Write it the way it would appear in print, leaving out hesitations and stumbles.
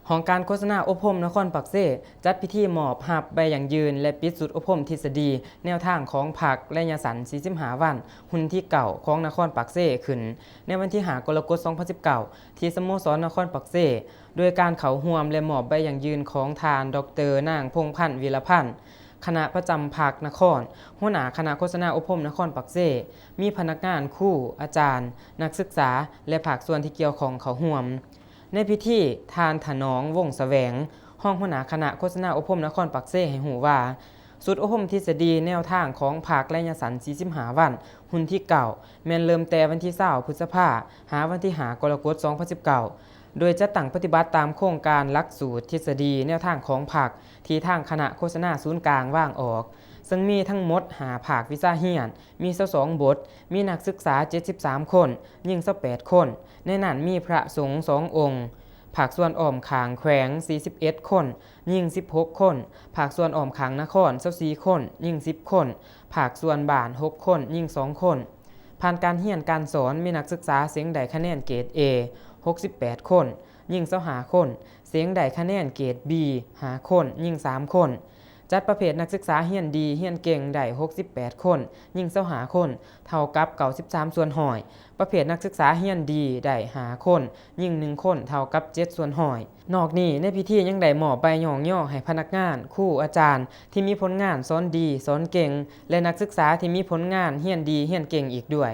ของการโฆษณาอบรมนครปักเซจัดพิธีมอบรับใบอย่างยืนและปิดสุดอบรมทฤษฎีแนวทางของพรรคและยสัน45วันหุ่นที่เก่าของนครปักเซขึ้นในวันที่5 กรกฎาคม 2019 ที่สโมสรนครปักเซโดยการเข้าร่วมและมอบใบอย่างยืนของทานดร.นางพงษ์พันธ์วีรพันธ์คณะประจำภาคนครหัวหน้าคณะโฆษณาอบรมนครปักเซมีพนักงานครูอาจารย์นักศึกษาและภาคส่วนที่เกี่ยวข้องเข้าร่วมในพิธีทานถนองวงแสวงห้องหัวหน้าคณะโฆษณาอบรมนครปักเซให้หูว่าสุดอบรมทฤษฎีแนวทางของภาคและยสัน45วันหุ่นที่เก่าแม่นเริ่มแต่วันที่20พฤษภาคมหาวันที่5 กรกฎาคม 2019โดยจะตั้งปฏิบัติตามโครงการหลักสูตรทฤษฎีแนวทางของภาคที่ทางคณะโฆษณาศูนย์กลางวางออกซึ่งมีทั้งหมด5ภาควิชาเรียนมี22บทมีนักศึกษา73คนหญิง28คนในนั้นมีพระสงฆ์2องค์ภาคส่วนอ้อมขางแขวง41คนหญิง16คนภาคส่วนอ้อมขางนคร24คนหญิง10คนภาคส่วนบ้าน6คนหญิง2คนผ่านการเรียนการสอนมีนักศึกษาเสียงได้คะแนนเกรด A 68คนหญิง25คนเสียงได้คะแนนเกรด B 5คนหญิง3คนจัดประเภทนักศึกษาเรียนดีเรียนเก่งได้68คนหญิง25คนเท่ากับ93ส่วนห้อยประเภทนักศึกษาเรียนดีได้5คนหญิง1คนเท่ากับ7ส่วนห้อยนอกนี้ในพิธียังได้มอบใบย่องย่อให้พนักงานครูอาจารย์ที่มีผลงานสอนดีสอนเก่งและนักศึกษาที่มีผลงานเรียนดีเรียนเก่งอีกด้วย